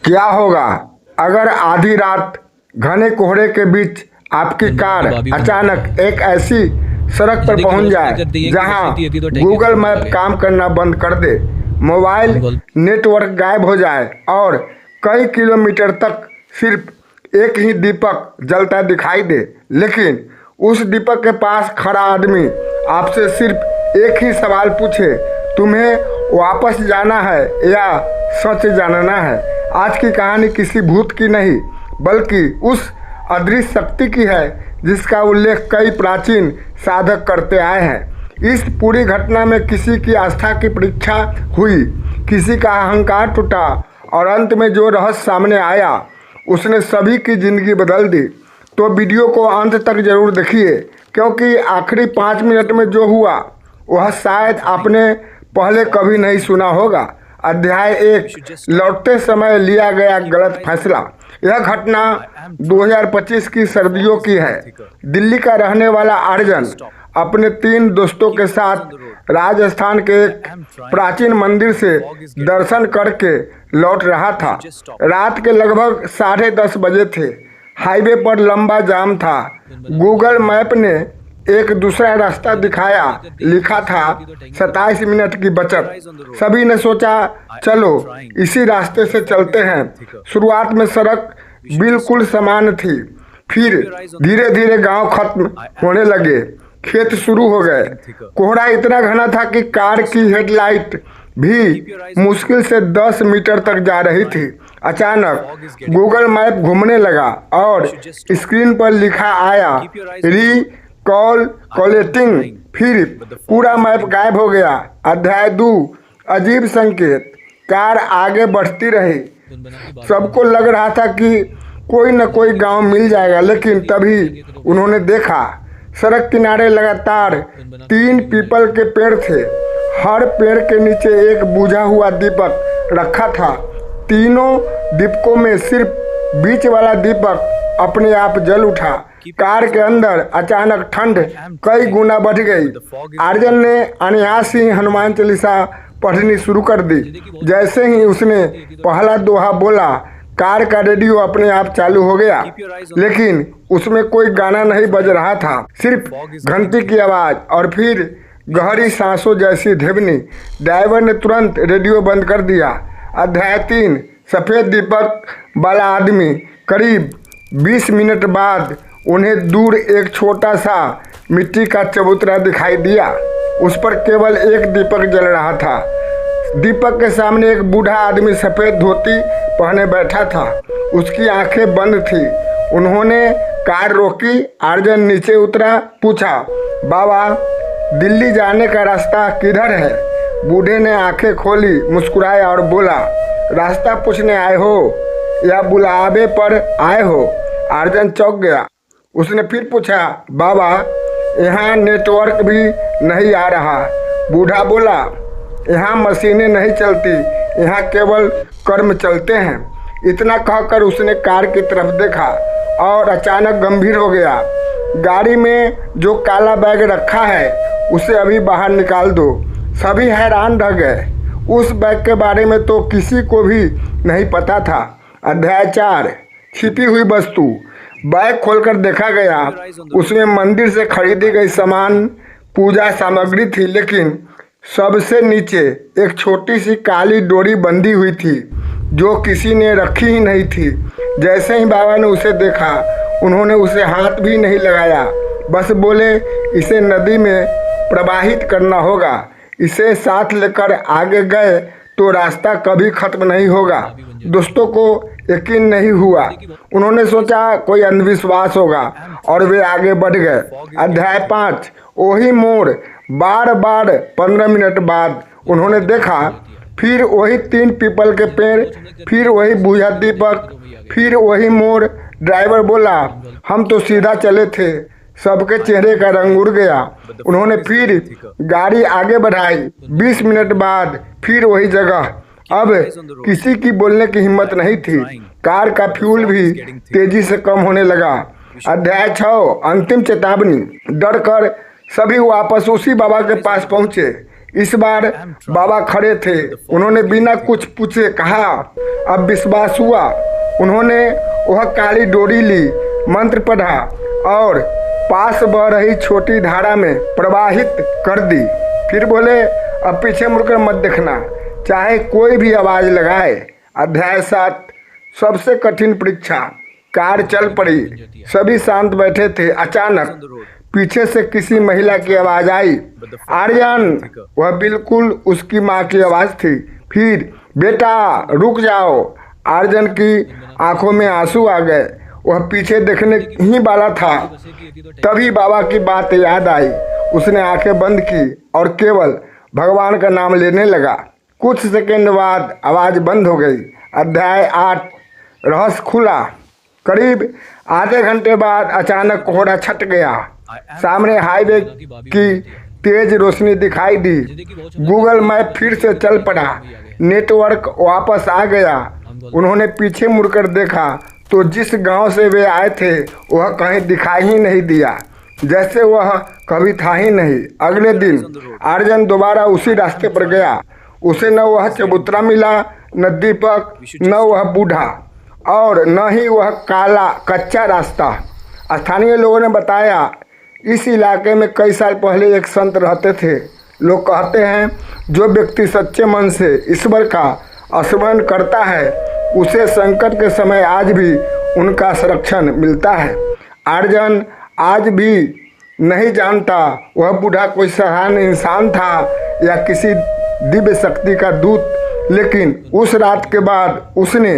क्या होगा अगर आधी रात घने कोहरे के बीच आपकी कार अचानक एक ऐसी सड़क पर पहुंच जाए जहां गूगल मैप काम करना बंद कर दे, मोबाइल नेटवर्क गायब हो जाए और कई किलोमीटर तक सिर्फ एक ही दीपक जलता दिखाई दे, लेकिन उस दीपक के पास खड़ा आदमी आपसे सिर्फ एक ही सवाल पूछे, तुम्हें वापस जाना है या सच जानना है। आज की कहानी किसी भूत की नहीं बल्कि उस अदृश्य शक्ति की है जिसका उल्लेख कई प्राचीन साधक करते आए हैं। इस पूरी घटना में किसी की आस्था की परीक्षा हुई, किसी का अहंकार टूटा और अंत में जो रहस्य सामने आया उसने सभी की जिंदगी बदल दी। तो वीडियो को अंत तक जरूर देखिए, क्योंकि आखिरी 5 मिनट में जो हुआ वह शायद आपने पहले कभी नहीं सुना होगा। अध्याय 1, लौटते समय लिया गया गलत फैसला। यह घटना 2025 की सर्दियों की है। दिल्ली का रहने वाला अर्जन अपने 3 दोस्तों के साथ राजस्थान के एक प्राचीन मंदिर से दर्शन करके लौट रहा था। रात के लगभग 10:30 बजे थे। हाईवे पर लंबा जाम था। गूगल मैप ने एक दूसरा रास्ता दिखाया, लिखा था 27 मिनट की बचत। सभी ने सोचा चलो इसी रास्ते से चलते हैं। शुरुआत में सड़क बिल्कुल समान थी, फिर धीरे धीरे गांव खत्म होने लगे, खेत शुरू हो गए। कोहरा इतना घना था कि कार की हेडलाइट भी मुश्किल से 10 मीटर तक जा रही थी। अचानक गूगल मैप घूमने लगा और स्क्रीन पर लिखा आया कॉल कॉलेटिंग। फिर पूरा मैप गायब हो गया। अध्याय 2, अजीब संकेत। कार आगे बढ़ती रही। सबको लग रहा था कि कोई न कोई गांव मिल जाएगा, लेकिन तभी उन्होंने देखा सड़क किनारे लगातार 3 पीपल के पेड़ थे। हर पेड़ के नीचे एक बुझा हुआ दीपक रखा था। तीनों दीपकों में सिर्फ बीच वाला दीपक अपने आप जल उठा। कार के अंदर अचानक ठंड कई गुना बढ़ गई। अर्जन ने अनायास ही हनुमान चालीसा पढ़नी शुरू कर दी। जैसे ही उसने पहला दोहा बोला, कार का रेडियो अपने आप चालू हो गया, लेकिन उसमें कोई गाना नहीं बज रहा था, सिर्फ घंटी की आवाज और फिर गहरी सांसों जैसी ध्वनि। ड्राइवर ने तुरंत रेडियो बंद कर दिया। अध्याय 3, सफेद दीपक वाला आदमी। करीब 20 मिनट बाद उन्हें दूर एक छोटा सा मिट्टी का चबूतरा दिखाई दिया। उस पर केवल एक दीपक जल रहा था। दीपक के सामने एक बूढ़ा आदमी सफेद धोती पहने बैठा था। उसकी आंखें बंद थी। उन्होंने कार रोकी। अर्जन नीचे उतरा, पूछा, बाबा दिल्ली जाने का रास्ता किधर है? बूढ़े ने आंखें खोली, मुस्कुराया और बोला, रास्ता पूछने आए हो या बुलावे पर आए हो? अर्जन चौंक गया। उसने फिर पूछा, बाबा यहाँ नेटवर्क भी नहीं आ रहा। बूढ़ा बोला, यहाँ मशीनें नहीं चलती, यहाँ केवल कर्म चलते हैं। इतना कहकर उसने कार की तरफ देखा और अचानक गंभीर हो गया। गाड़ी में जो काला बैग रखा है उसे अभी बाहर निकाल दो। सभी हैरान रह गए। उस बैग के बारे में तो किसी को भी नहीं पता था। अध्याय 4, छिपी हुई वस्तु। बैग खोलकर देखा गया। उसमें मंदिर से खरीदी गई सामान, पूजा सामग्री थी, लेकिन सबसे नीचे एक छोटी सी काली डोरी बंधी हुई थी जो किसी ने रखी ही नहीं थी। जैसे ही बाबा ने उसे देखा, उन्होंने उसे हाथ भी नहीं लगाया, बस बोले, इसे नदी में प्रवाहित करना होगा। इसे साथ लेकर आगे गए तो रास्ता कभी खत्म नहीं होगा। दोस्तों को यकीन नहीं हुआ। उन्होंने सोचा कोई अंधविश्वास होगा और वे आगे बढ़ गए। अध्याय 5, वही मोड़। बार बार 15 मिनट बाद उन्होंने देखा, फिर वही 3 पीपल के पेड़, फिर वही बुझा दीपक, फिर वही मोड़। ड्राइवर बोला, हम तो सीधा चले थे। सबके चेहरे का रंग उड़ गया। उन्होंने फिर गाड़ी आगे बढ़ाई। 20 मिनट बाद फिर वही जगह। अब किसी की बोलने की हिम्मत नहीं थी। कार का फ्यूल भी तेजी से कम होने लगा। अध्याय 6, अंतिम चेतावनी। डरकर सभी वापस उसी बाबा के पास पहुंचे। इस बार बाबा खड़े थे। उन्होंने बिना कुछ पूछे कहा, अब विश्वास हुआ। उन्होंने वह काली डोरी ली, मंत्र पढ़ा और पास बह रही छोटी धारा में प्रवाहित कर दी। फिर बोले, अब पीछे मुड़कर मत देखना, चाहे कोई भी आवाज़ लगाए। अध्याय 7, सबसे कठिन परीक्षा। कार चल पड़ी, सभी शांत बैठे थे। अचानक पीछे से किसी महिला की आवाज़ आई, आर्यन। वह बिल्कुल उसकी माँ की आवाज़ थी। फिर, बेटा रुक जाओ। आर्यन की आंखों में आंसू आ गए। वह पीछे देखने ही वाला था, तभी बाबा की बात याद आई। उसने आंखें बंद की और केवल भगवान का नाम लेने लगा। कुछ सेकंड बाद आवाज़ बंद हो गई। अध्याय 8, रहस्य खुला। करीब आधे घंटे बाद अचानक कोहरा छट गया। सामने हाईवे की तेज रोशनी दिखाई दी। गूगल मैप फिर से चल पड़ा। नेटवर्क वापस आ गया। उन्होंने पीछे मुड़कर देखा तो जिस गांव से वे आए थे वह कहीं दिखाई ही नहीं दिया, जैसे वह कभी था ही नहीं। अगले दिन आर्यन दोबारा उसी रास्ते पर गया। उसे न वह चबूतरा मिला, न दीपक, न वह बूढ़ा, और न ही वह काला कच्चा रास्ता। स्थानीय लोगों ने बताया, इस इलाके में कई साल पहले एक संत रहते थे। लोग कहते हैं, जो व्यक्ति सच्चे मन से ईश्वर का स्मरण करता है उसे संकट के समय आज भी उनका संरक्षण मिलता है। आर्यन आज भी नहीं जानता वह बूढ़ा कोई साधारण इंसान था या किसी दिव्य शक्ति का दूत, लेकिन उस रात के बाद उसने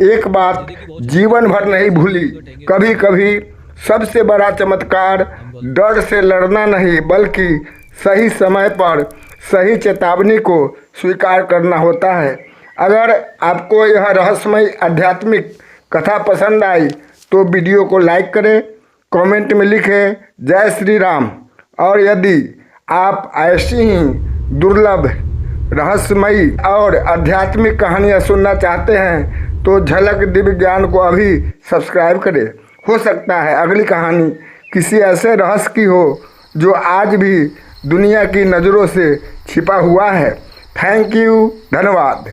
एक बात जीवन भर नहीं भूली। कभी कभी सबसे बड़ा चमत्कार डर से लड़ना नहीं, बल्कि सही समय पर सही चेतावनी को स्वीकार करना होता है। अगर आपको यह रहस्यमय आध्यात्मिक कथा पसंद आई तो वीडियो को लाइक करें, कमेंट में लिखें जय श्री राम। और यदि आप ऐसी ही दुर्लभ, रहस्यमयी और आध्यात्मिक कहानियाँ सुनना चाहते हैं तो झलक दिव्य ज्ञान को अभी सब्सक्राइब करें। हो सकता है अगली कहानी किसी ऐसे रहस्य की हो जो आज भी दुनिया की नज़रों से छिपा हुआ है। थैंक यू, धन्यवाद।